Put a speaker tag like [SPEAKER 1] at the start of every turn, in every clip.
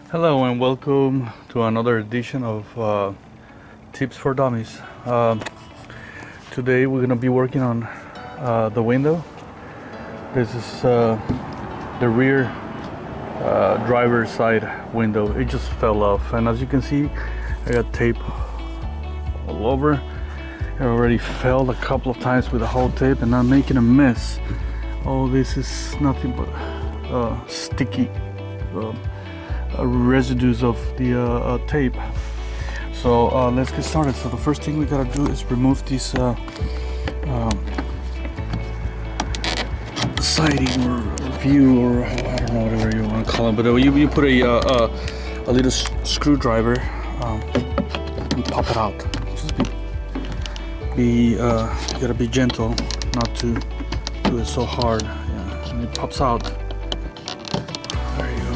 [SPEAKER 1] Hello and welcome to another edition of Tips for Dummies. Today we're going to be working on the window. This is the rear driver's side window. It just fell off, and as you can see, I got tape all over. I already fell a couple of times with the whole tape, and I'm making a mess. All this is nothing but sticky residues of the tape. So let's get started. So the first thing we gotta do is remove this siding or view, or I don't know, whatever you want to call it, but you put a little screwdriver and pop it out. Just you gotta be gentle, not to do it so hard. Yeah, and it pops out. There you go.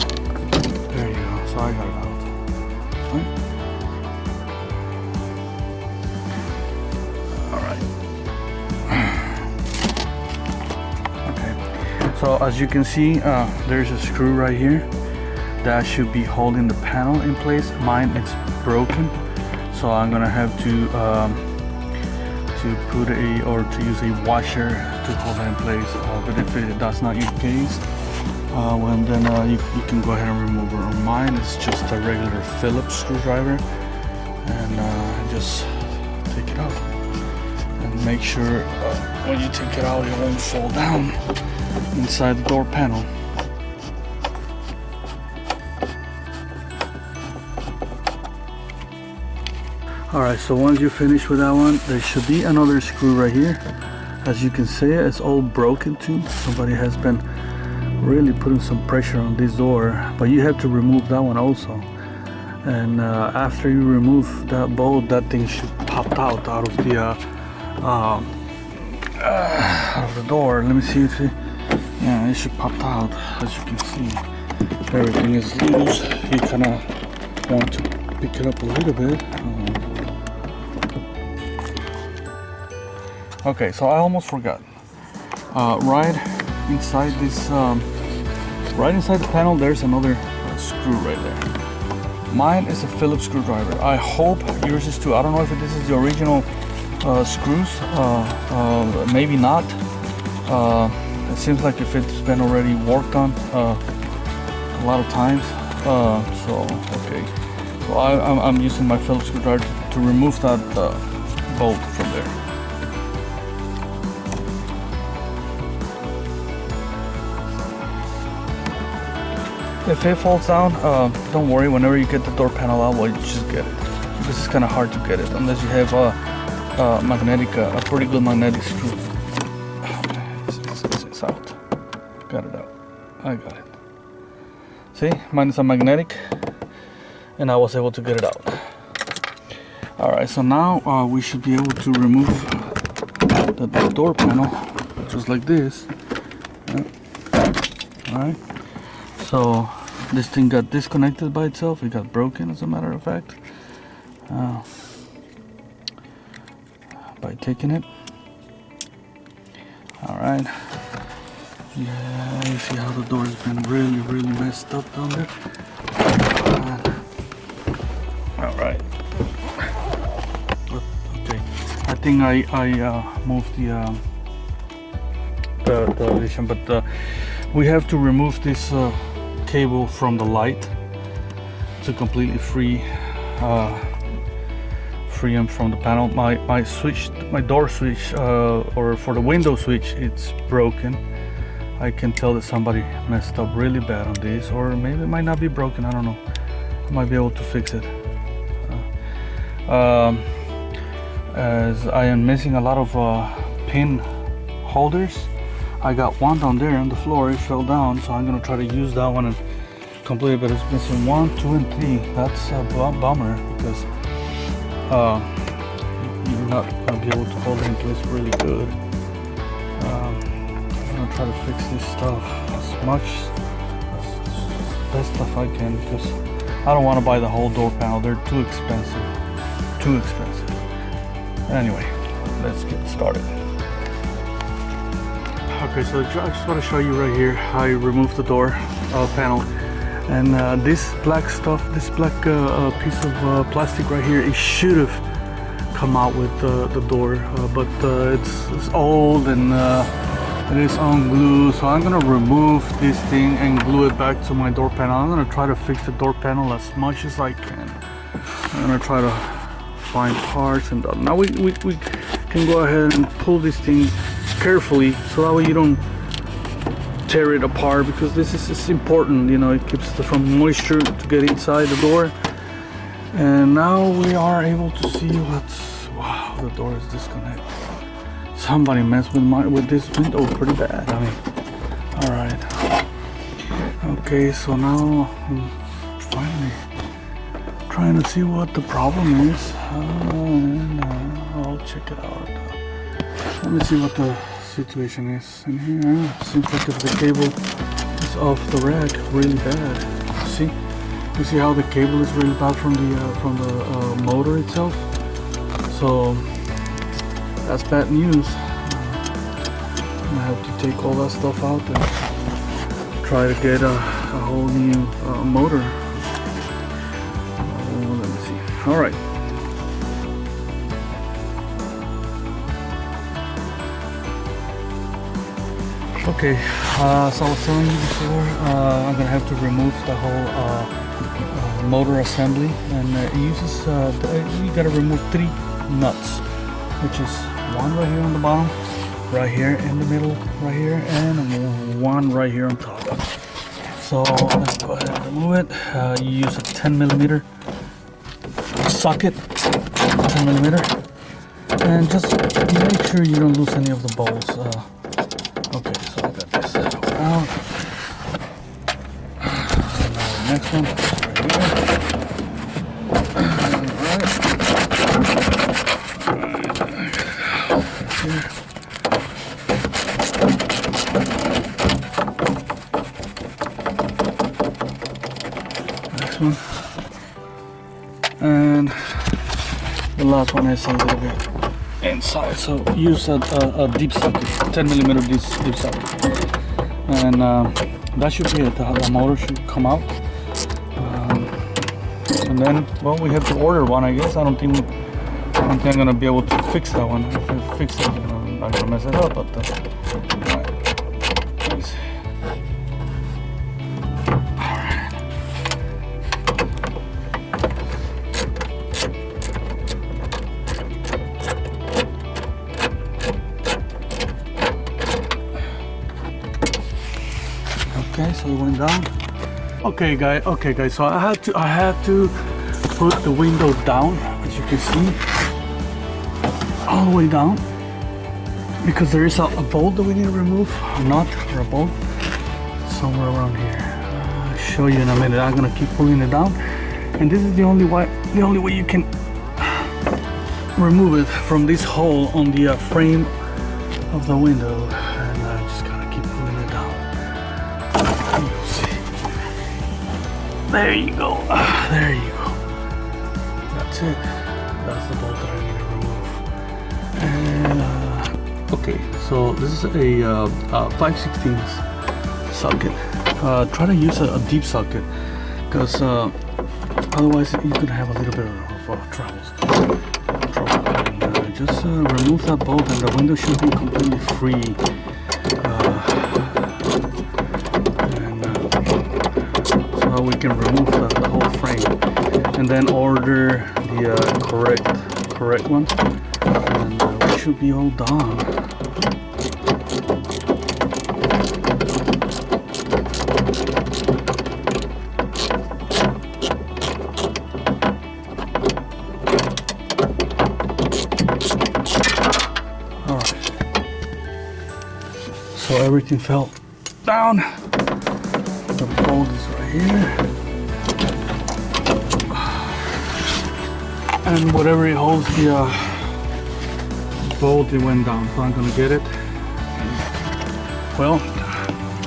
[SPEAKER 1] There you go. So I got it out. Right. All right. Okay. So as you can see, there's a screw right here that should be holding the panel in place. Mine is broken, so I'm gonna have to put to use a washer to hold it in place. But if that's not your case, well then you can go ahead and remove it. On mine it's just a regular Phillips screwdriver, and just take it out and make sure when you take it out it won't fall down inside the door panel. Alright, so once you finish with that one, there should be another screw right here. As you can see, it's all broken too. Somebody has been really putting some pressure on this door, but you have to remove that one also. And after you remove that bolt, that thing should pop out of the door. Let me see if it should pop out. As you can see, everything is loose. You kind of want to pick it up a little bit. Okay, so I almost forgot. Right inside this, right inside the panel, there's another screw right there. Mine is a Phillips screwdriver. I hope yours is too. I don't know if this is the original screws. Maybe not. It seems like if it's been already worked on a lot of times. So okay. So I'm using my Phillips screwdriver to remove that bolt from there. If it falls down, don't worry. Whenever you get the door panel out, well, you just get it, because it's kind of hard to get it unless you have a pretty good magnetic screw. Okay, it's out. Got it out. I got it. See, mine is a magnetic, and I was able to get it out. All right, so now we should be able to remove the door panel just like this. All right. So this thing got disconnected by itself. It got broken, as a matter of fact, by taking it. All right. Yeah, you see how the door's been really messed up down there. All right. Okay. I think I moved the addition, but we have to remove this cable from the light to completely free them from the panel. My door switch, or for the window switch, it's broken. I can tell that somebody messed up really bad on this, or maybe it might not be broken. I don't know. I might be able to fix it. As I am missing a lot of pin holders. I got one down there on the floor. It fell down, so I'm gonna try to use that one and complete it. But it's missing 1, 2, and 3. That's a bummer, because you're not gonna be able to hold it in place really good. I'm gonna try to fix this stuff as best stuff I can, because I don't want to buy the whole door panel. They're too expensive. Anyway, let's get started. Okay, so I just want to show you right here how I removed the door panel, And this black stuff, this black piece of plastic right here, it should have come out with the door, but it's old and it is unglued. So I'm gonna remove this thing and glue it back to my door panel. I'm gonna try to fix the door panel as much as I can. I'm gonna try to find parts, and now we can go ahead and pull this thing carefully so that way you don't tear it apart, because this is important, you know, it keeps the from moisture to get inside the door. And now we are able to see what's, wow, the door is disconnected. Somebody messed with this window pretty bad. I mean, all right. Okay, so now I'm finally trying to see what the problem is, and I'll check it out. Let me see what the situation is in here. Seems like if the cable is off the rack really bad. See, you see how the cable is really bad from the motor itself. So that's bad news. I have to take all that stuff out and try to get a whole new motor. Let me see. All right. Okay, so I was telling you before, I'm gonna have to remove the whole motor assembly, and it uses you gotta remove 3 nuts, which is one right here on the bottom, right here in the middle, right here, and one right here on top. So let's go ahead and remove it. You use a 10mm socket, 10mm, and just make sure you don't lose any of the bolts. Okay, so I got this out. Next one, right here. Next one. And the last one is a little bit inside, so use a deep socket, 10mm deep socket, and that should be it. The motor should come out, and then, well, we have to order one, I guess. I don't think I'm gonna be able to fix that one. If I fix it, I'm not gonna mess it up, but right. Let's see. Okay, so it went down. Okay guys, so I had to put the window down, as you can see, all the way down, because there is a bolt that we need to remove, a nut or a bolt somewhere around here. I'll show you in a minute. I'm gonna keep pulling it down, and this is the only way you can remove it from this hole on the frame of the window. And I just gotta keep pulling it down. You'll see. There you go. There you go. That's it. That's the bolt that I need to remove. And okay, so this is a 5/16 socket. Try to use a deep socket, because otherwise you're gonna have a little bit of trouble. And just remove that bolt, and the window should be completely free. So we can remove the whole frame, and then order the correct one, and we should be all done. All right. So everything fell down. The bolt is right here, and whatever it holds the bolt, it went down. So I'm gonna get it. Well,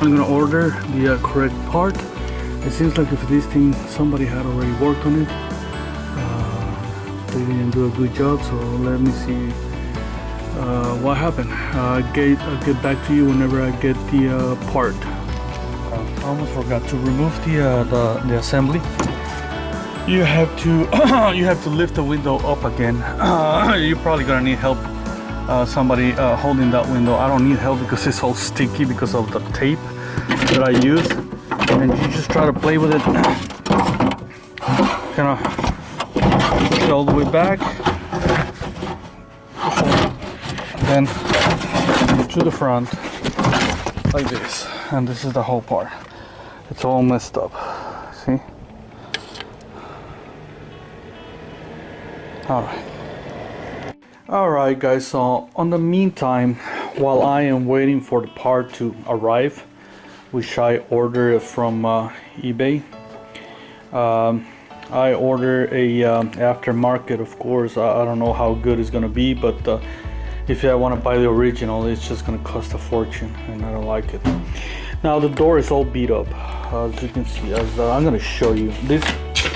[SPEAKER 1] I'm gonna order the correct part. It seems like if this thing, somebody had already worked on it. They didn't do a good job, so let me see what happened. I'll get back to you whenever I get the part. I almost forgot to remove the assembly. You have to you have to lift the window up again. You're probably gonna need help. Somebody holding that window. I don't need help because it's all sticky because of the tape that I use. And you just try to play with it. Kind of push it all the way back. Then to the front like this. And this is the whole part. It's all messed up. See? Alright guys, so on the meantime, while I am waiting for the part to arrive, which I ordered from eBay, I ordered a aftermarket, of course. I don't know how good it's gonna be, but if I want to buy the original, it's just gonna cost a fortune, and I don't like it. Now the door is all beat up, as you can see. I'm gonna show you this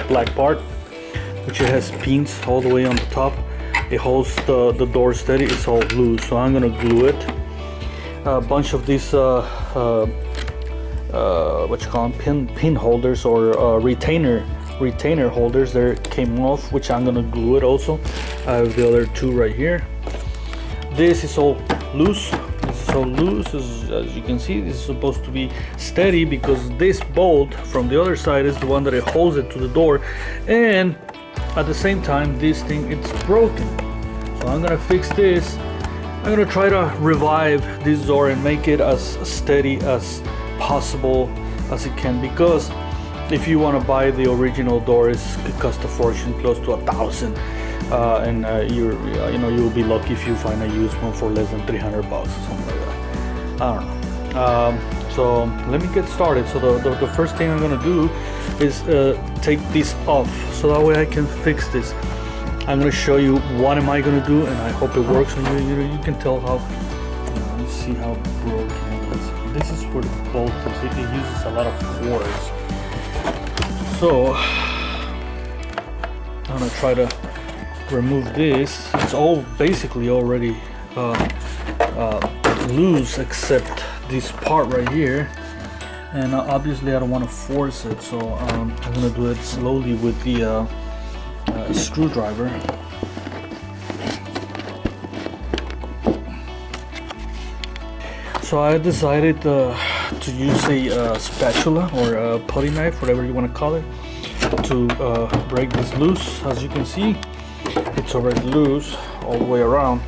[SPEAKER 1] black part, which it has pins all the way on the top. It holds the door steady. It's all loose, so I'm gonna glue it. A bunch of these what you call them, pin holders or retainer holders there came off, which I'm gonna glue it also. I have the other two right here. This is all loose. As you can see, this is supposed to be steady because this bolt from the other side is the one that it holds it to the door, and at the same time this thing, it's broken. So I'm gonna fix this. I'm gonna try to revive this door and make it as steady as possible as it can, because if you want to buy the original door, it costs a fortune, close to $1,000, and you'll be lucky if you find a used one for less than $300 or something like that. I don't know. So let me get started. So the first thing I'm gonna do is take this off, so that way I can fix this. I'm gonna show you what am I gonna do, and I hope it works. And you can tell how, you see how broken it is. This is where the bolt is. It uses a lot of force. So I'm gonna try to remove this. It's all basically already loose except this part right here, and obviously I don't want to force it, so I'm gonna do it slowly with the screwdriver. So I decided to use a spatula or a putty knife, whatever you want to call it, to break this loose. As you can see, it's already loose all the way around,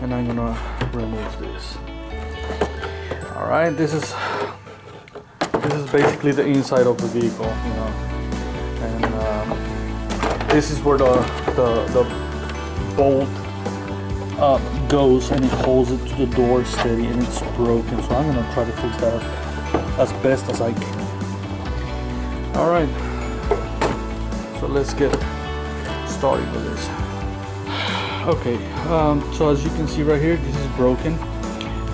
[SPEAKER 1] and I'm gonna remove this. All right, this is basically the inside of the vehicle, and this is where the bolt goes, and it holds it to the door steady, and it's broken. So I'm gonna try to fix that as best as I can. All right, so let's get started with this. Okay, so as you can see right here, this is broken,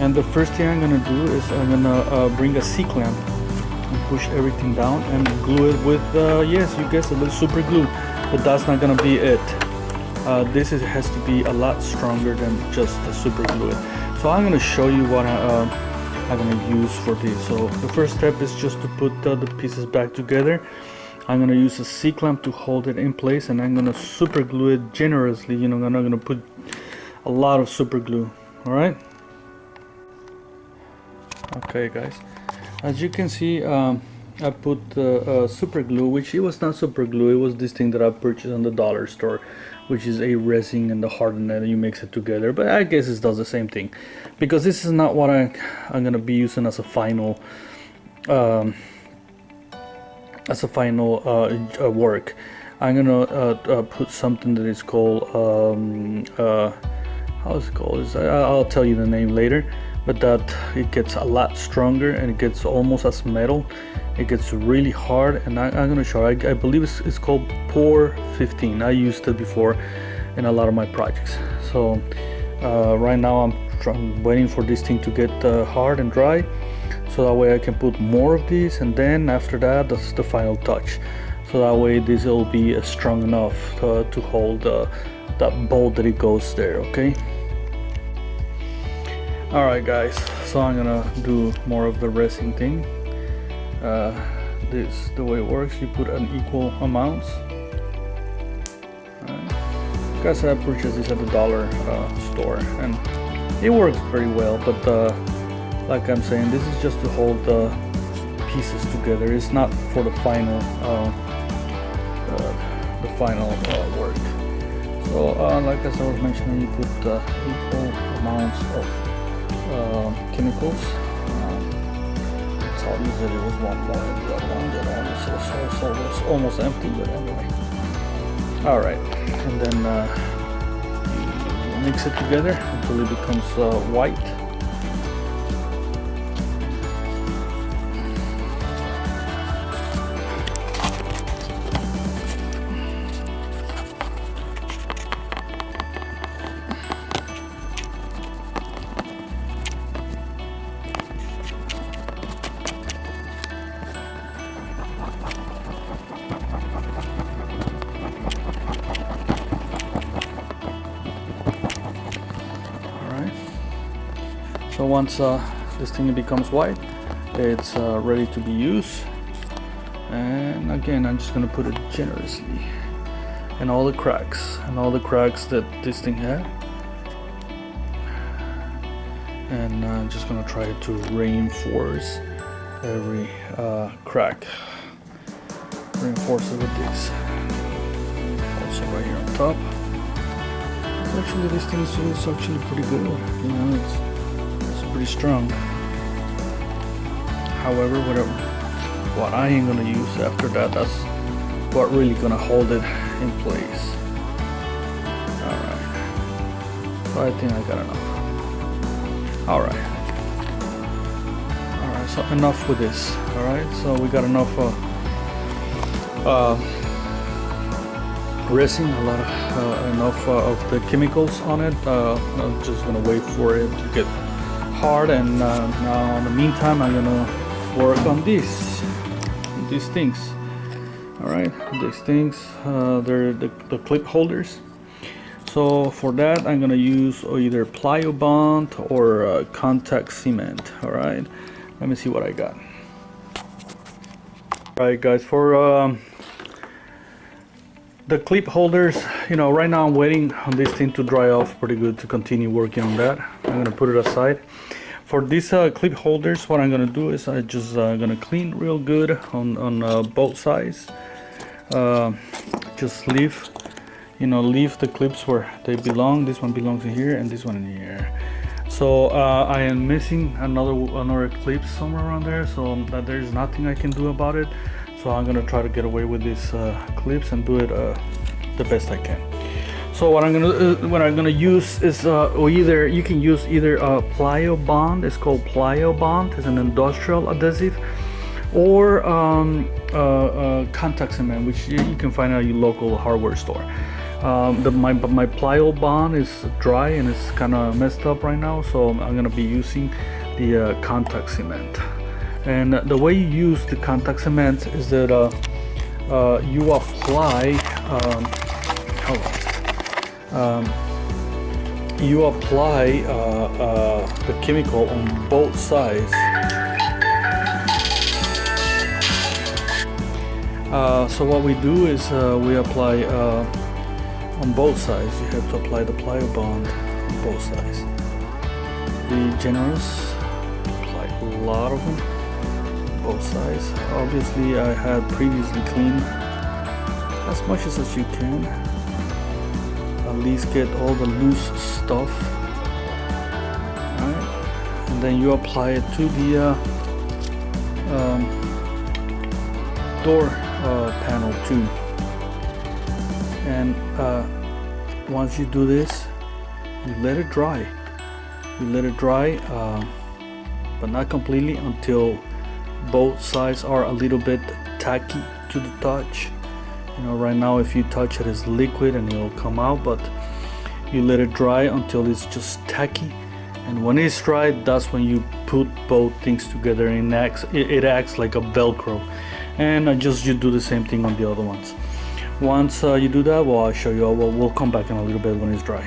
[SPEAKER 1] and the first thing I'm gonna do is I'm gonna bring a C-clamp and push everything down and glue it with yes, you guessed it, with super glue. But that's not gonna be it. This has to be a lot stronger than just the super glue it. So I'm gonna show you what I'm gonna use for this. So the first step is just to put the pieces back together. I'm gonna use a C-clamp to hold it in place, and I'm gonna super glue it generously. I'm not gonna put a lot of super glue. All right. Okay, guys. As you can see, I put super glue, which it was not super glue. It was this thing that I purchased on the dollar store, which is a resin and the hardener, and you mix it together. But I guess it does the same thing, because this is not what I'm gonna be using as a final work. I'm gonna put something that is called how is it called? I'll tell you the name later. But that it gets a lot stronger, and it gets almost as metal. It gets really hard, and I'm gonna show you. I believe it's called Pour 15. I used it before in a lot of my projects. So right now I'm waiting for this thing to get hard and dry, so that way I can put more of these, and then after that, that's the final touch. So that way this will be strong enough to hold that bolt that it goes there. Okay. Alright guys, so I'm gonna do more of the resin thing. this the way it works. You put an equal amounts. Guys, I purchased this at the dollar store, and it works very well. But like I'm saying, this is just to hold the pieces together. It's not for the final work. So like as I was mentioning, you put equal amounts of chemicals. So usually it was one more than the other one. The other one is also almost empty, but anyway. All right, and then you mix it together until it becomes white. So once this thing becomes white, it's ready to be used. And again, I'm just gonna put it generously in all the cracks that this thing had. And I'm just gonna try to reinforce every crack. Reinforce it with this. Also right here on top. Actually, this thing is actually pretty good. You know, it's pretty strong. However, what I ain't gonna use after that, that's what really gonna hold it in place. Alright, so I think I got enough. Alright, so enough with this. Alright, so we got enough resin, enough of the chemicals on it. I'm just gonna wait for it to get hard, and now in the meantime I'm gonna work on these things. All right, these things, they're the clip holders. So for that I'm gonna use either plyo bond or contact cement. All right, let me see what I got. All right guys, for the clip holders, you know, right now I'm waiting on this thing to dry off pretty good to continue working on that. I'm gonna put it aside. For these clip holders, what I'm gonna do is I just gonna clean real good on both sides. Just leave the clips where they belong. This one belongs in here, and this one in here. So I am missing another clip somewhere around there, so that there's nothing I can do about it. So I'm gonna try to get away with these clips and do it the best I can. So what I'm gonna use is you can use either plyo bond. It's called plyo bond. It's an industrial adhesive, or contact cement, which you can find at your local hardware store. My plyo bond is dry and it's kind of messed up right now, so I'm gonna be using the contact cement. And the way you use the contact cement is that you apply the chemical on both sides. So what we do is we apply on both sides. You have to apply the plyo bond on both sides. Be generous, apply a lot of them on both sides. Obviously I had previously cleaned as much as you can. At least get all the loose stuff. Alright, and then you apply it to the door panel too. And once you do this, you let it dry. But not completely, until both sides are a little bit tacky to the touch. You know, right now if you touch it, it's liquid and it'll come out, but you let it dry until it's just tacky. And when it's dry, that's when you put both things together, and it acts like a Velcro. And you do the same thing on the other ones. Once you do that, well, I'll show you. We'll come back in a little bit when it's dry.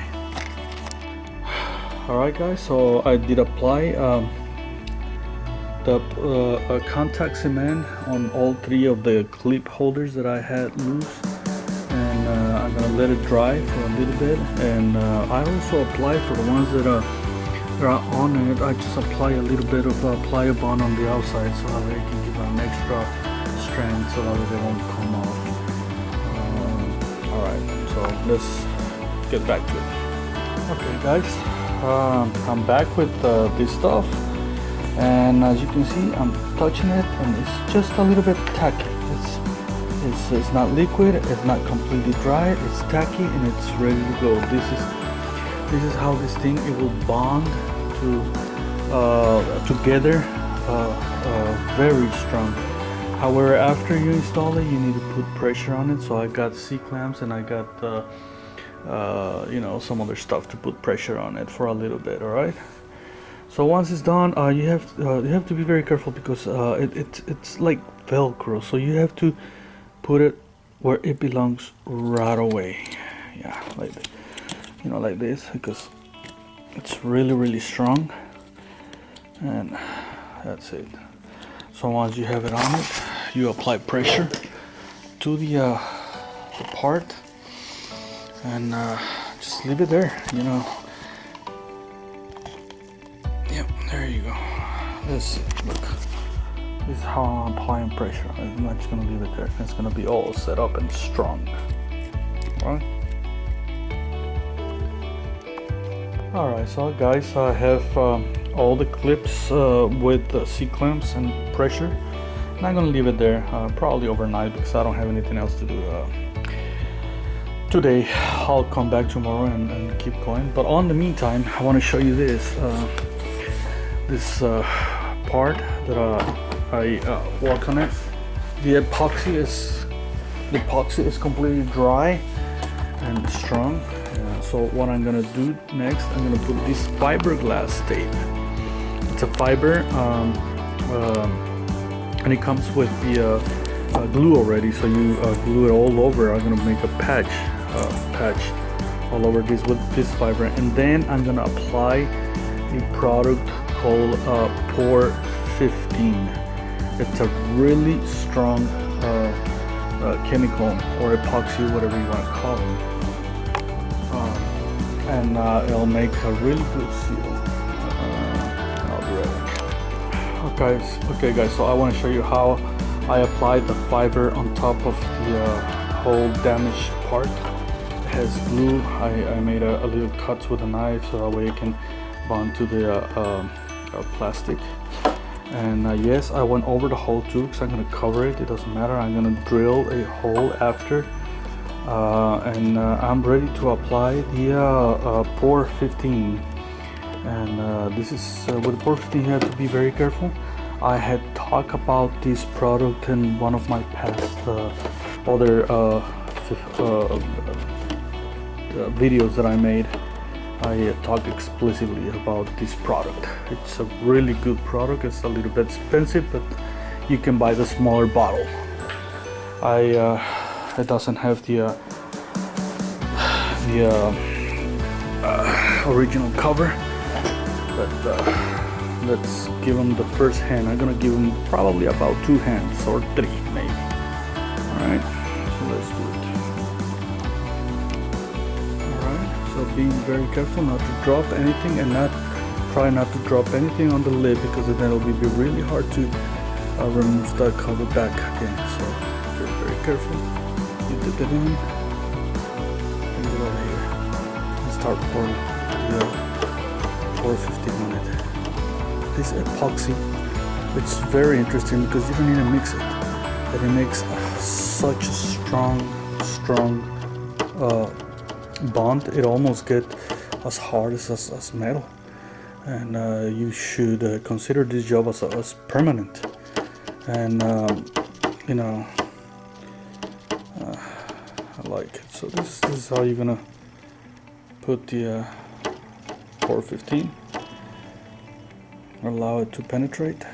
[SPEAKER 1] Alright guys, so I did apply put up a contact cement on all 3 of the clip holders that I had loose, and I'm gonna let it dry for a little bit. And I also apply for the ones that are on it. I just apply a little bit of Pliabond on the outside so that they can give an extra strength so that they won't come off. Alright, so let's get back to it. Okay guys, I'm back with this stuff, and as you can see, I'm touching it and it's just a little bit tacky. It's not liquid, it's not completely dry, it's tacky and it's ready to go. This is how this thing, it will bond to together very strong. However, after you install it, you need to put pressure on it. So I got C-clamps and I got you know, some other stuff to put pressure on it for a little bit. All right. So once it's done, you have to be very careful because it's like Velcro. So you have to put it where it belongs right away. Yeah, like this. You know, like this, because it's really strong, and that's it. So once you have it on it, you apply pressure to the part, and just leave it there, you know. Yep, there you go. This, look, this is how I'm applying pressure. I'm not just gonna leave it there. It's gonna be all set up and strong. All right. Alright, so guys, I have all the clips with the C-clamps and pressure. I'm not gonna leave it there probably overnight because I don't have anything else to do today. I'll come back tomorrow and keep going, but on the meantime, I want to show you this part that I work on it. The epoxy is completely dry and strong. So what I'm gonna do next, I'm gonna put this fiberglass tape. It's a fiber, and it comes with the glue already. So you glue it all over. I'm gonna make a patch all over this with this fiber, and then I'm gonna apply a product called Pore 15. It's a really strong chemical or epoxy, whatever you want to call it. And it'll make a really good seal. I'll be ready. Okay guys, so I want to show you how I applied the fiber on top of the whole damaged part. It has glue. I made a little cuts with a knife so that way it can bond to the plastic. And yes, I went over the hole too because I'm going to cover it. It doesn't matter. I'm going to drill a hole after. And I'm ready to apply the Pore 15, and this is with Pore 15 you have to be very careful. I had talked about this product in one of my past other videos that I made. I talked explicitly about this product. It's a really good product. It's a little bit expensive, but you can buy the smaller bottle. It doesn't have the original cover, but let's give them the first hand. I'm gonna give them probably about 2 hands or 3 maybe. Alright, so let's do it. Alright, so being very careful not to drop anything, and try not to drop anything on the lid, because then it'll be really hard to remove the cover back again. So very careful. You dip it in, bring it over here, and start pouring the Pore 15 on it. This epoxy, it's very interesting because you don't need to mix it, but it makes such a strong bond. It almost gets as hard as metal, and you should consider this job as permanent. And you know, I like it. So this is how you're gonna put the Pore 15. Allow it to penetrate.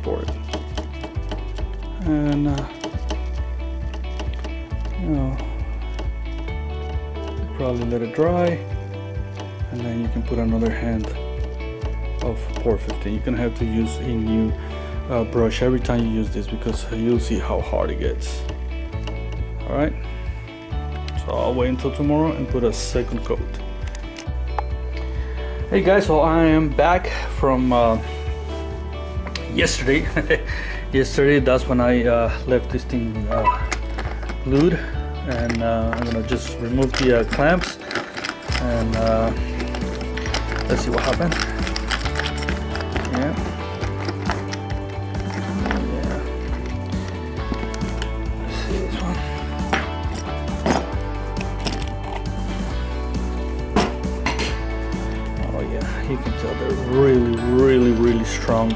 [SPEAKER 1] for it. And you know, probably let it dry, and then you can put another hand of pore 15. You're gonna have to use a new brush every time you use this, because you'll see how hard it gets. All right, so I'll wait until tomorrow and put a second coat. Hey guys, so I am back from yesterday. Yesterday, that's when I left this thing glued, and I'm gonna just remove the clamps, and let's see what happened. Yeah. Let's see this one. Oh yeah, you can tell they're really strong,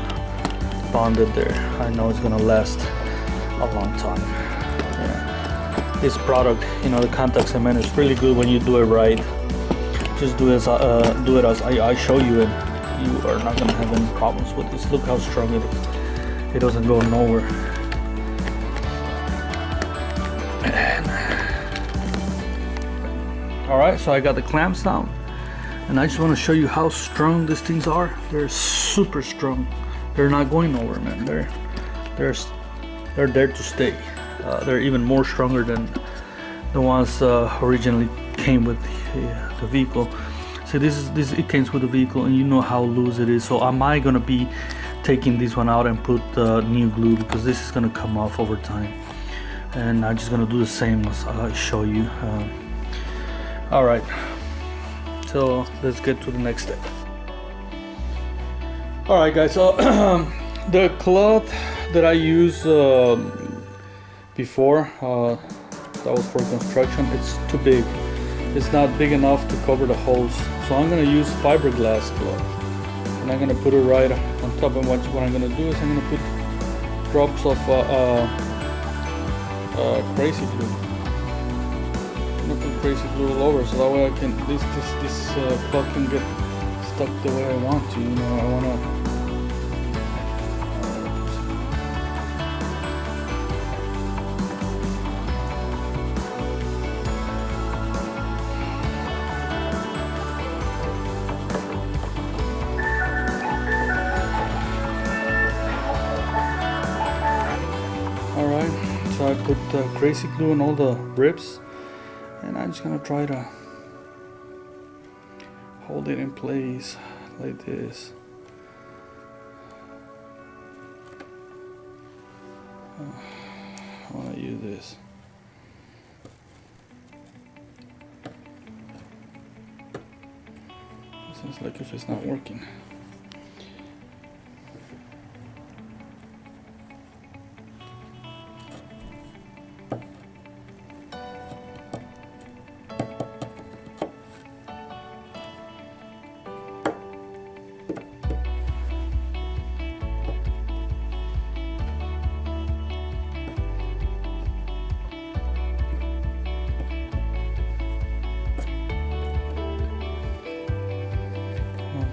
[SPEAKER 1] bonded there. I know it's gonna last a long time. Yeah. This product, you know, the contact cement is really good when you do it right. Just do it as I show you, and you are not gonna have any problems with this. Look how strong it is. It doesn't go nowhere. All right, so I got the clamps down, and I just want to show you how strong these things are. They're super strong. They're not going nowhere, man. They're there to stay. They're even more stronger than the ones originally came with the vehicle. So it came with the vehicle, and you know how loose it is. So am I gonna be taking this one out and put new glue, because this is gonna come off over time, and I'm just gonna do the same as I show you. All right, so let's get to the next step. All right guys, so the cloth that I used before, that was for construction, it's too big. It's not big enough to cover the holes, so I'm gonna use fiberglass cloth, and I'm gonna put it right on top. And what I'm gonna do is I'm gonna put drops of crazy glue. I'm gonna put crazy glue all over, so that way I can this cloth can get stuck the way I want to. You know, I wanna. Alright, so I put crazy glue on all the ribs, and I'm just gonna try to hold it in place like this. I want to use this. It seems like if it's not working.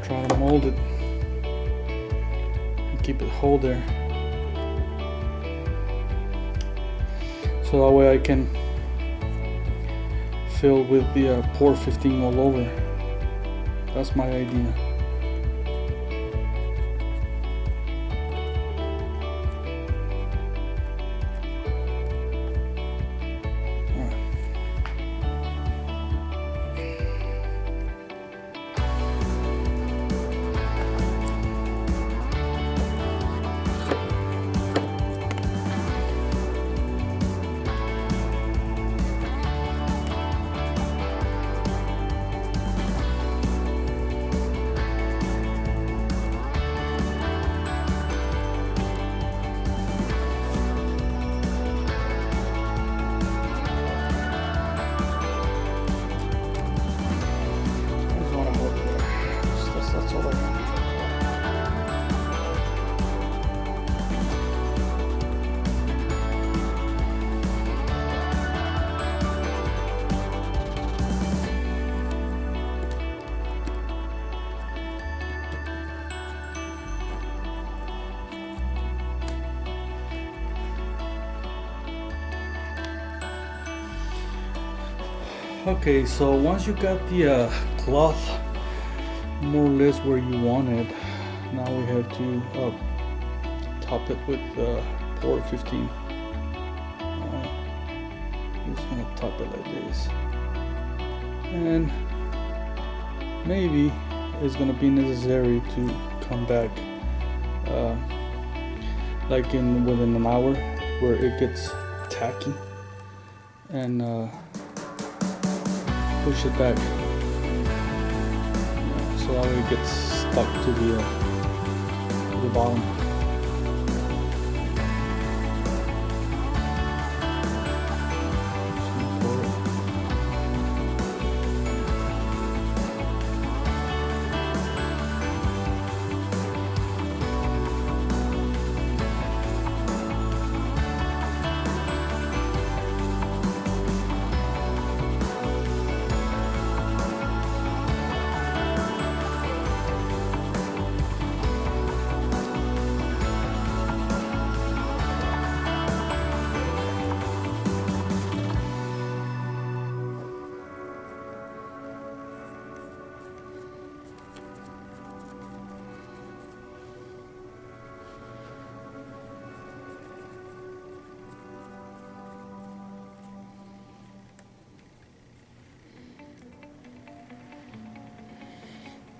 [SPEAKER 1] Try to mold it and keep it whole there, so that way I can fill with the pore 15 all over. That's my idea. Okay, so once you got the cloth more or less where you want it, now we have to top it with pour 15. Just gonna top it like this, and maybe it's gonna be necessary to come back like within an hour where it gets tacky, and push it back so that way it gets stuck to the bottom.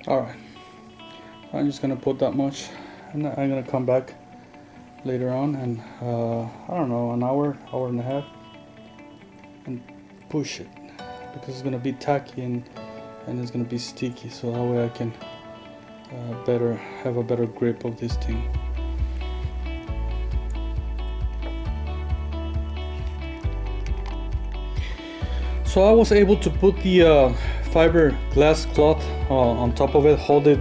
[SPEAKER 1] Alright, I'm just gonna put that much, and I'm gonna come back later on and I don't know, an hour and a half, and push it, because it's gonna be tacky and it's gonna be sticky, so that way I can have a better grip of this thing. So I was able to put the fiberglass cloth on top of it, hold it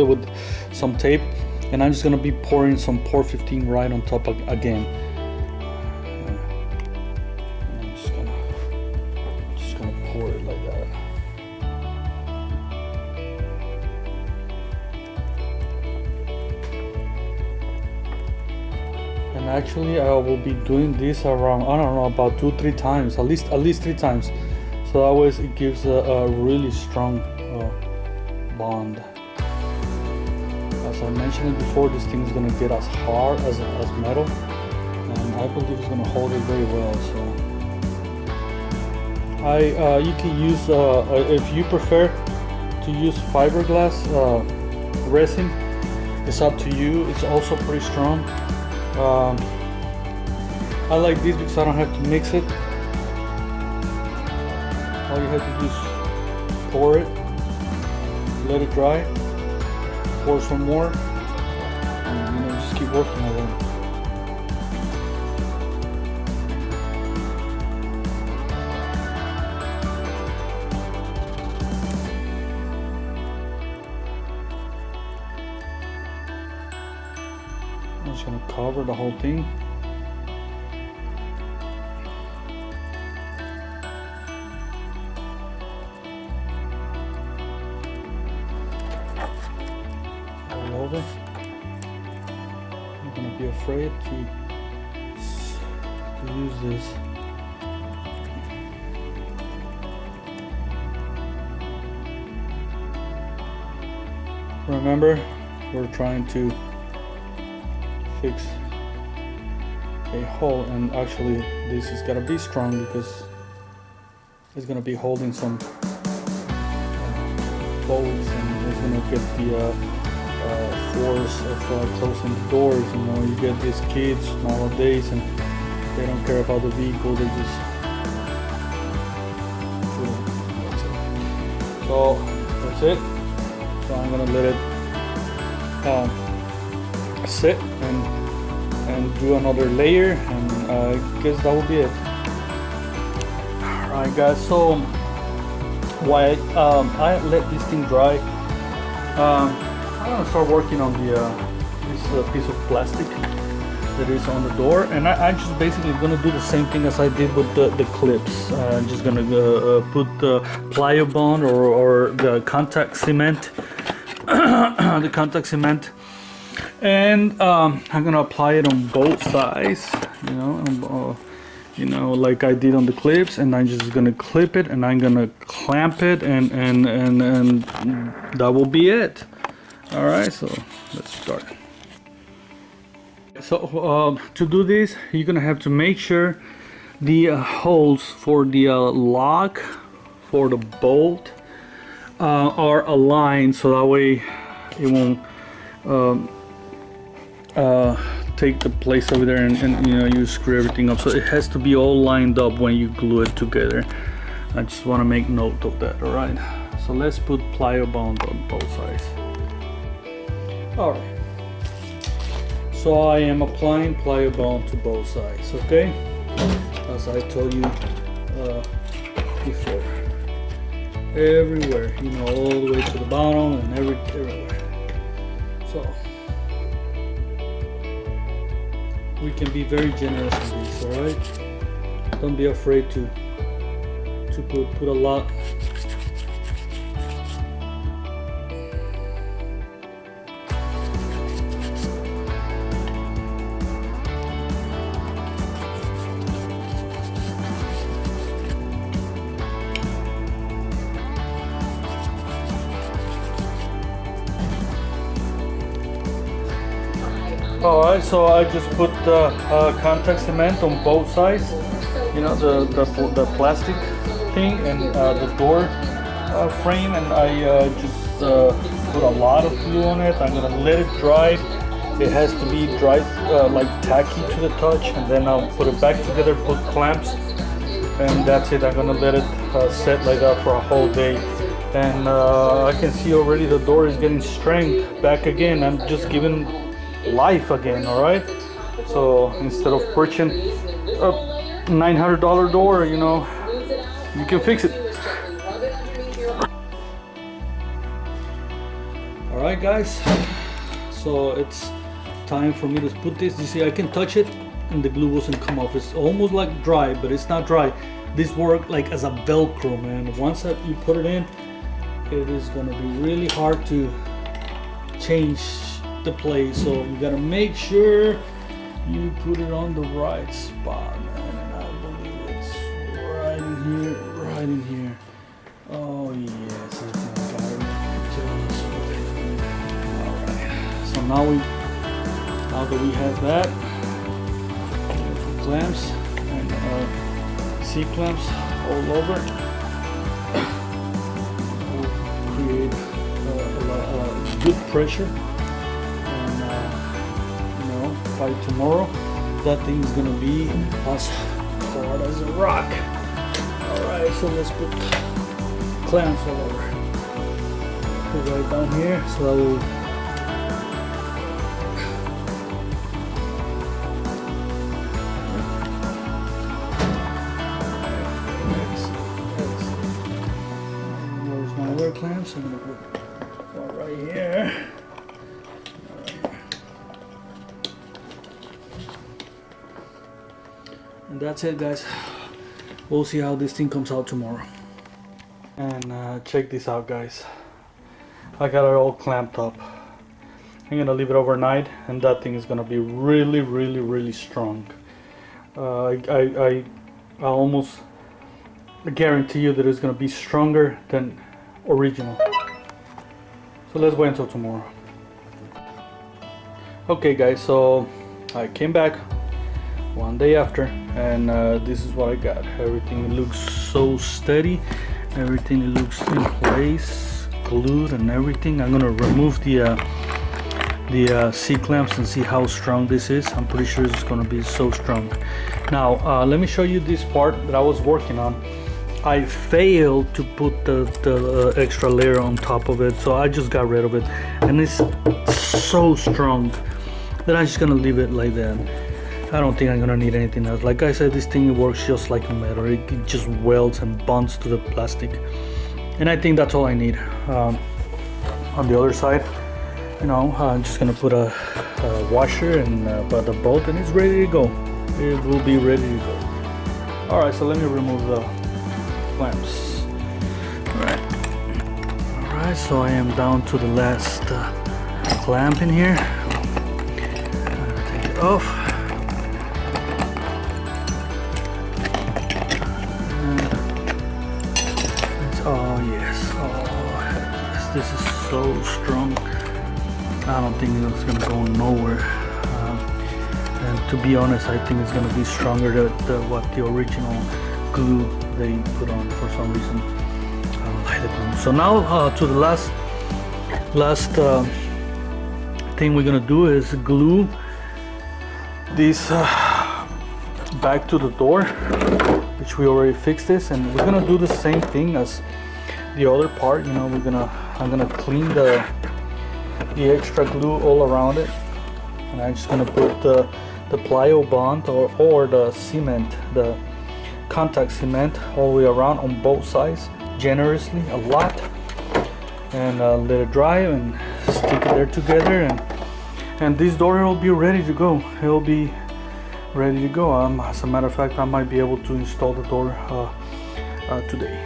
[SPEAKER 1] with some tape, and I'm just gonna be pouring some pour 15 right on top again. I'm just gonna pour it like that. And actually I will be doing this around, I don't know, about 2-3 times, at least 3 times. So that way it gives a really strong bond. As I mentioned it before, this thing is going to get as hard as metal, and I believe it's going to hold it very well. So you can use, if you prefer to use fiberglass resin, it's up to you. It's also pretty strong. I like this because I don't have to mix it. All you have to do is pour it, let it dry, pour some more, and just keep working on it. I'm just gonna cover the whole thing. Over. I'm not gonna be afraid to use this. Remember, we're trying to fix a hole, and actually this is gonna be strong because it's gonna be holding some bolts, and it's gonna get the force of closing the doors. You get these kids nowadays and they don't care about the vehicle, they just so that's it. So I'm gonna let it sit and do another layer, and I guess that will be it. Alright guys, so while I let this thing dry, I'm gonna start working on this piece of plastic that is on the door, and I'm just basically gonna do the same thing as I did with the clips. I'm just gonna put the plyo bond or the contact cement, and I'm gonna apply it on both sides, you know, like I did on the clips, and I'm just gonna clip it and I'm gonna clamp it, and that will be it. All right, so let's start. So to do this, you're gonna have to make sure the holes for the lock, for the bolt, are aligned, so that way it won't take the place over there, and you know, you screw everything up. So it has to be all lined up when you glue it together. I just want to make note of that. All right, so let's put plyo bond on both sides. All right, so I am applying plyo bond to both sides, okay, as I told you before. Everywhere, you know, all the way to the bottom and everywhere. So we can be very generous in these, all right? Don't be afraid to put a lot. Alright, so I just put contact cement on both sides, you know, the plastic thing, and the door frame, and I just put a lot of glue on it. I'm gonna let it dry. It has to be dry, like tacky to the touch, and then I'll put it back together, put clamps, and that's it. I'm gonna let it set like that for a whole day. And I can see already the door is getting strength back again. I'm just giving life again. All right, so instead of purchasing a $900 door, you know, you can fix it. All right, guys, so it's time for me to put this. You see, I can touch it and the glue doesn't come off. It's almost like dry, but it's not dry. This works like as a Velcro, man. Once that you put it in, it is gonna be really hard to change the place, so you gotta make sure you put it on the right spot, man. And I believe it's right in here, right in here. Oh yes, I think I got it just right. All right, so now that we have that, clamps and C-clamps all over, will create a good pressure. By tomorrow, that thing is gonna be as hard as a rock. All right, so let's put clamps all over. Put right down here, so that will. Where's my other clamps? I'm gonna put one right here. And that's it, guys. We'll see how this thing comes out tomorrow. And check this out, guys. I got it all clamped up. I'm gonna leave it overnight, and that thing is gonna be really, really, really strong. I almost guarantee you that it's gonna be stronger than original. So let's wait until tomorrow. Okay, guys. So I came back one day after, and this is what I got. Everything looks so steady, everything looks in place, glued and everything. I'm gonna remove the C-clamps and see how strong this is. I'm pretty sure it's gonna be so strong. Now let me show you this part that I was working on. I failed to put the extra layer on top of it, so I just got rid of it, and it's so strong that I'm just gonna leave it like that. I don't think I'm gonna need anything else. Like I said, this thing works just like a metal. It just welds and bonds to the plastic, and I think that's all I need. On the other side, you know, I'm just gonna put a washer and but the bolt, and it's ready to go. It will be ready to go. All right, so let me remove the clamps. All right, so I am down to the last clamp in here. Take it off. Oh yes, oh heck yes, this is so strong. I don't think it's gonna go nowhere. And to be honest, I think it's gonna be stronger than what the original glue they put on for some reason. I don't like the glue. So now to the last thing we're gonna do is glue these back to the door, which we already fixed this, and we're gonna do the same thing as the other part. You know, I'm gonna clean the extra glue all around it, and I'm just gonna put the plyo bond or the cement, the contact cement, all the way around on both sides generously, a lot, and let it dry and stick it there together, and this door will be ready to go. It'll be ready to go. As a matter of fact, I might be able to install the door today.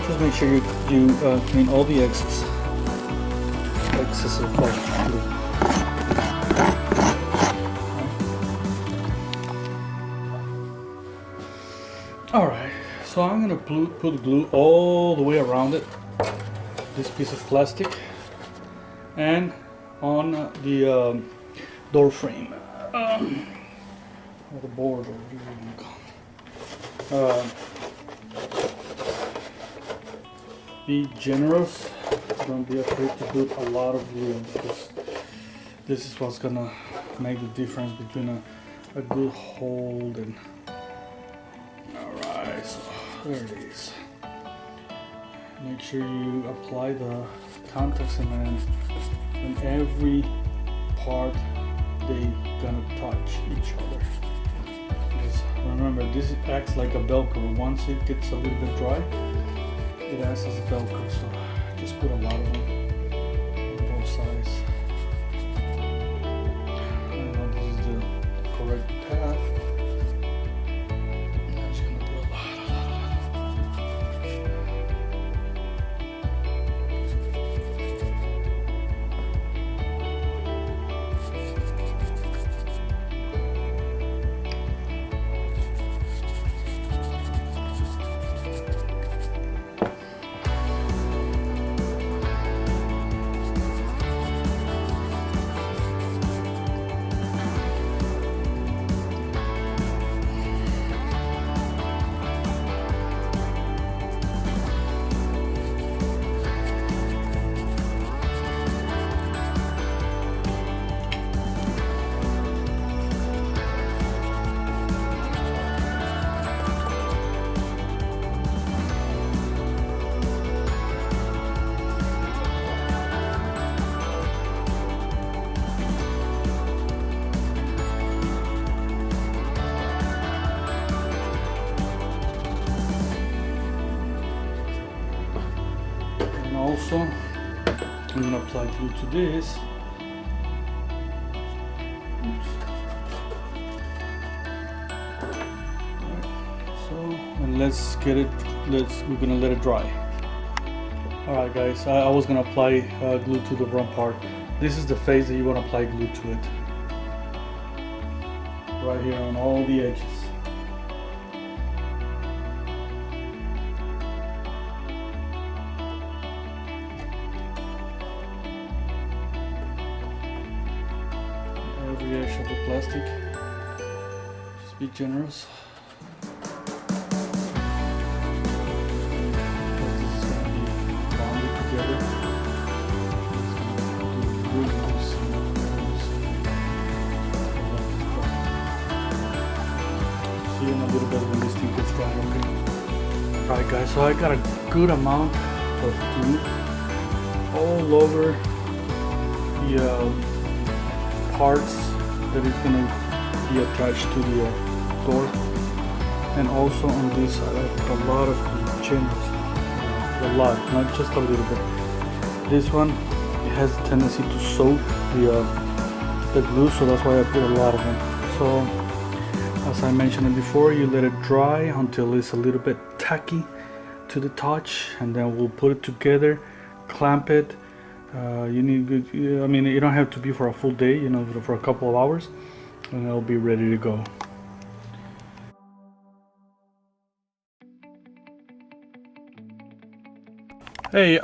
[SPEAKER 1] Just make sure you clean all the excess of glue. All right, so I'm gonna put glue all the way around it, this piece of plastic, and on the door frame, or the board, or whatever you want to call it. Be generous. Don't be afraid to put a lot of glue, because this is what's gonna make the difference between a good hold and. Alright, so there it is. Make sure you apply the contact cement on every part they gonna touch each other. Because remember, this acts like a Velcro. Once it gets a little bit dry, it acts as a Velcro, so just put a lot of them on both sides. I know this is the correct path. I'm just gonna put a lot. Also, I'm going to apply glue to this. Oops. Right. So, and we're going to let it dry. Alright guys, I was going to apply glue to the front part. This is the face that you want to apply glue to it. Right here on all the edges. Every edge of the plastic. Just be generous. This is going to be bonded together. It's going to be really loose. See you in a little bit when this thing gets dry, okay? Alright guys, so I got a good amount of glue all over the parts that is going to be attached to the door. And also on this side I put a lot of the channels, a lot, not just a little bit. This one, it has a tendency to soak the glue, so that's why I put a lot of them. So as I mentioned before, you let it dry until it's a little bit tacky to the touch, and then we'll put it together, clamp it. You need good, I mean, you don't have to be for a full day, you know, for a couple of hours, and it'll be ready to go. Hey,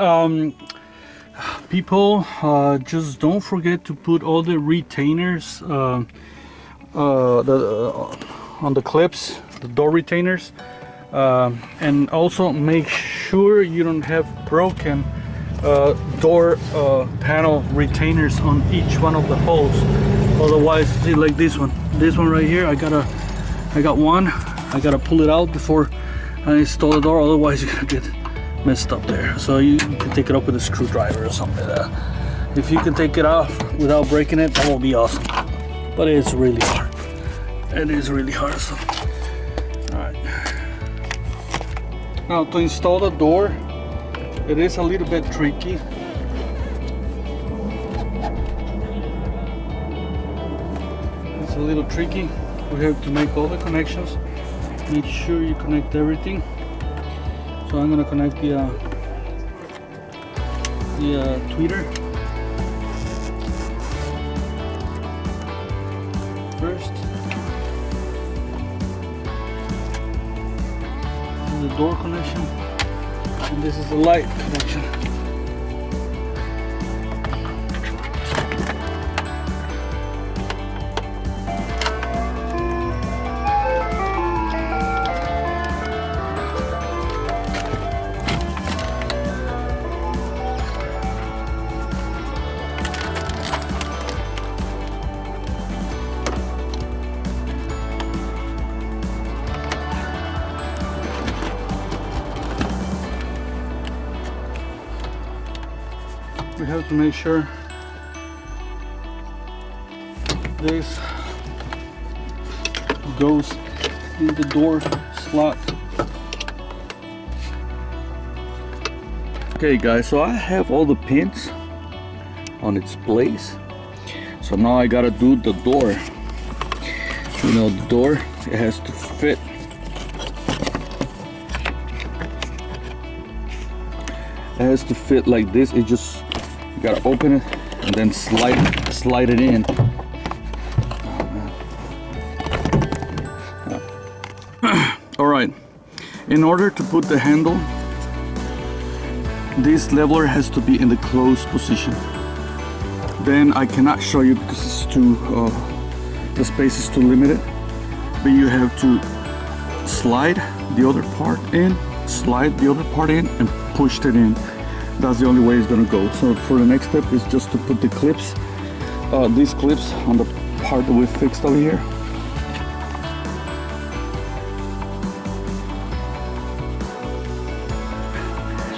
[SPEAKER 1] people, just don't forget to put all the retainers on the clips, the door retainers, and also make sure you don't have broken door panel retainers on each one of the holes. Otherwise, see, like this one right here, I got one, I gotta pull it out before I install the door, otherwise you're gonna get messed up there. So you can take it up with a screwdriver or something like that. If you can take it off without breaking it, that will be awesome, but it's really hard. It is really hard. So all right, now to install the door, it is a little bit tricky. It's a little tricky. We have to make all the connections, make sure you connect everything. So I'm gonna connect the tweeter first. This is the door connection, and this is the light connection. We have to make sure this goes in the door slot. Okay guys, so I have all the pins on its place. So now I gotta do the door. You know, the door, it has to fit. It has to fit like this. It just, you gotta open it and then slide it in. All right, in order to put the handle, this leveler has to be in the closed position. Then I cannot show you because it's too, the space is too limited. But you have to slide the other part in, slide the other part in, and push it in. That's the only way it's gonna go. So for the next step is just to put the clips, these clips on the part that we fixed over here.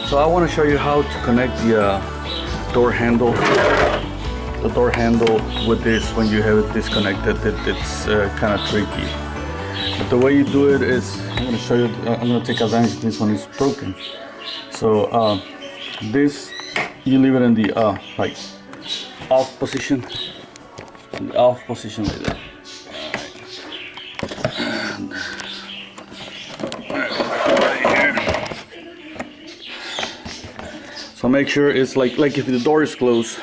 [SPEAKER 1] So I want to show you how to connect the door handle with this when you have it disconnected. It's kind of tricky. But the way you do it is, I'm going to show you, I'm going to take advantage. This one is broken. So this, you leave it in the like off position, like that. So make sure it's like if the door is closed,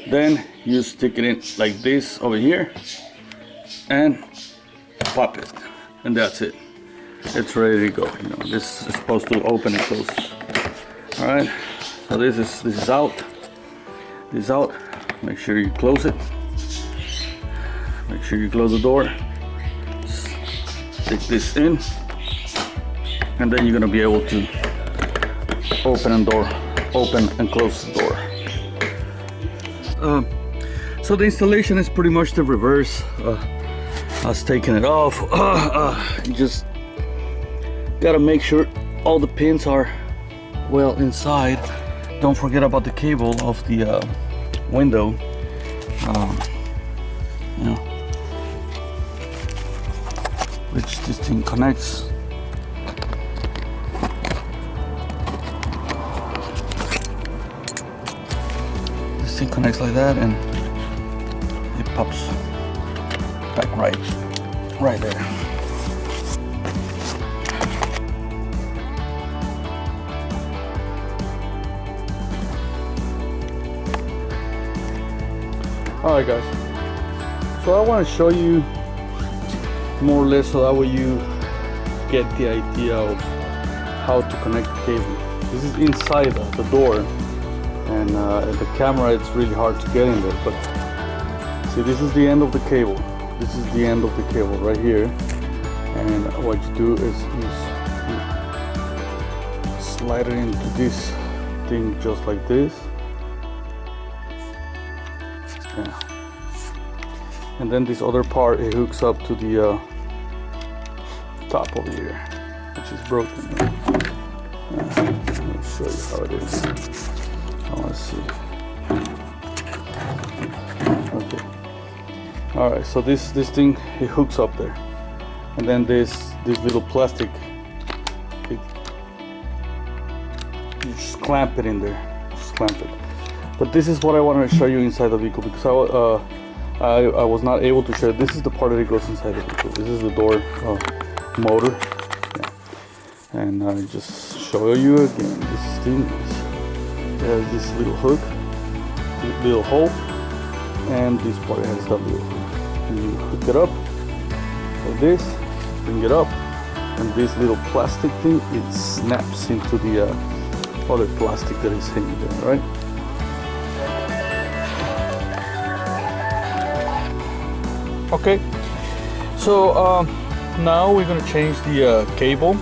[SPEAKER 1] then you stick it in like this over here and pop it, and that's it. It's ready to go. You know, this is supposed to open and close. All right. So this is out. This is out. Make sure you close it. Make sure you close the door. Stick this in, and then you're gonna be able to open and close the door. So the installation is pretty much the reverse. I was taking it off. You just gotta make sure all the pins are well inside. Don't forget about the cable of the window. you know, which this thing connects. This thing connects like that, and it pops back right there. Alright guys, so I want to show you more or less so that way you get the idea of how to connect the cable. This is inside the door, and the camera, it's really hard to get in there, but see, this is the end of the cable. This is the end of the cable right here, and what you do is you slide it into this thing just like this. Yeah. And then this other part, it hooks up to the top over here, which is broken. Let me show you how it is. I want to see. Okay. All right. So this thing, it hooks up there, and then this little plastic, you just clamp it in there. Just clamp it. But this is what I wanted to show you inside the vehicle, because I was not able to show. This is the part that goes inside the vehicle. This is the door motor, yeah. And I just show you again. This thing has this little hook, little hole, and this part has that little hook. And you hook it up like this, bring it up, and this little plastic thing, it snaps into the other plastic that is hanging there, right? Okay, so now we're gonna change the cable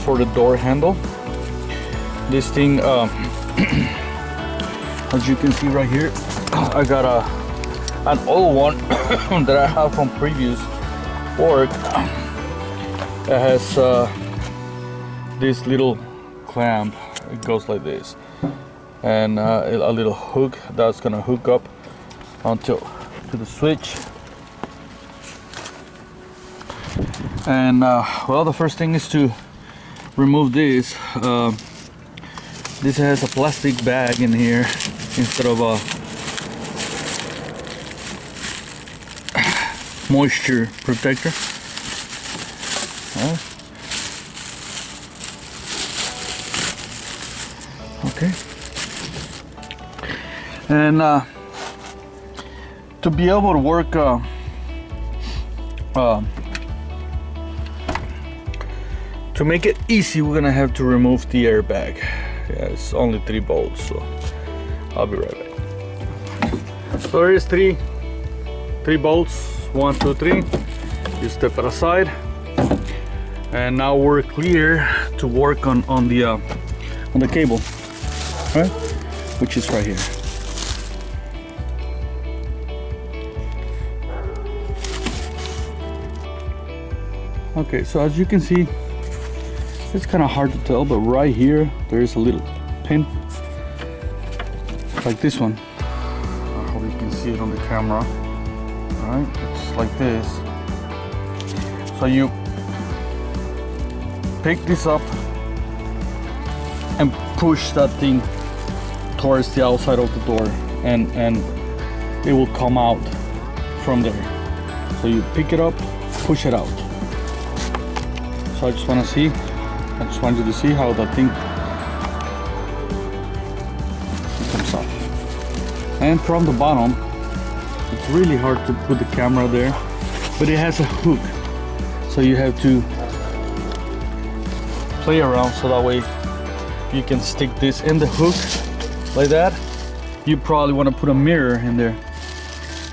[SPEAKER 1] for the door handle. This thing, as you can see right here, I got an old one that I have from previous work. It has this little clamp. It goes like this, and a little hook that's gonna hook up onto the switch. And well, the first thing is to remove this. This has a plastic bag in here instead of a moisture protector. Okay. And to be able to work to make it easy, we're gonna have to remove the airbag. Yeah, it's only 3 bolts, so I'll be right back. So there is three bolts, 1, 2, 3. You step it aside, and now we're clear to work on the cable, right? Which is right here. Okay, so as you can see, it's kind of hard to tell, but right here there is a little pin like this one. I hope you can see it on the camera. Alright, it's like this. So you pick this up and push that thing towards the outside of the door, and it will come out from there. So you pick it up, push it out. So I just want you to see how that thing comes off. And from the bottom, it's really hard to put the camera there, but it has a hook. So you have to play around so that way you can stick this in the hook like that. You probably want to put a mirror in there.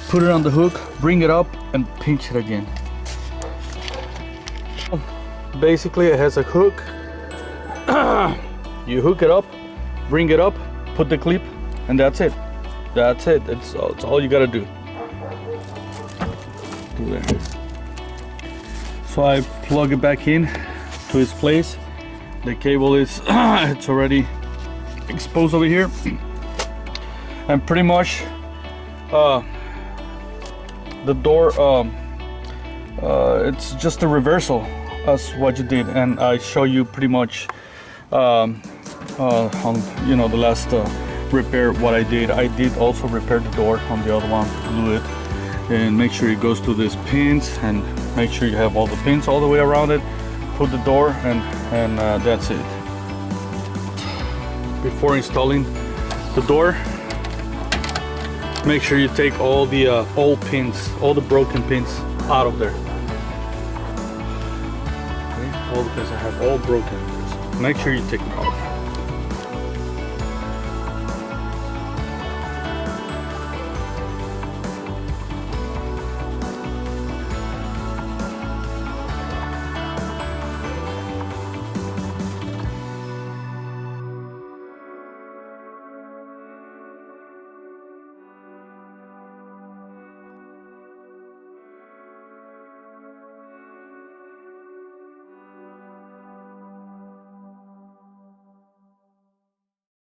[SPEAKER 1] Put it on the hook, bring it up, and pinch it again. Basically, it has a hook. You hook it up, bring it up, put the clip, and that's it. That's it. It's all you gotta do. There. So I plug it back in to its place. The cable is it's already exposed over here, and pretty much the door, it's just a reversal as what you did, and I show you pretty much on the last repair what I did. I did also repair the door on the other one, glue it, and make sure it goes to these pins, and make sure you have all the pins all the way around it. Put the door, and that's it. Before installing the door, make sure you take all the old pins, all the broken pins out of there. Okay, all the pins I have all broken. Make sure you take them off.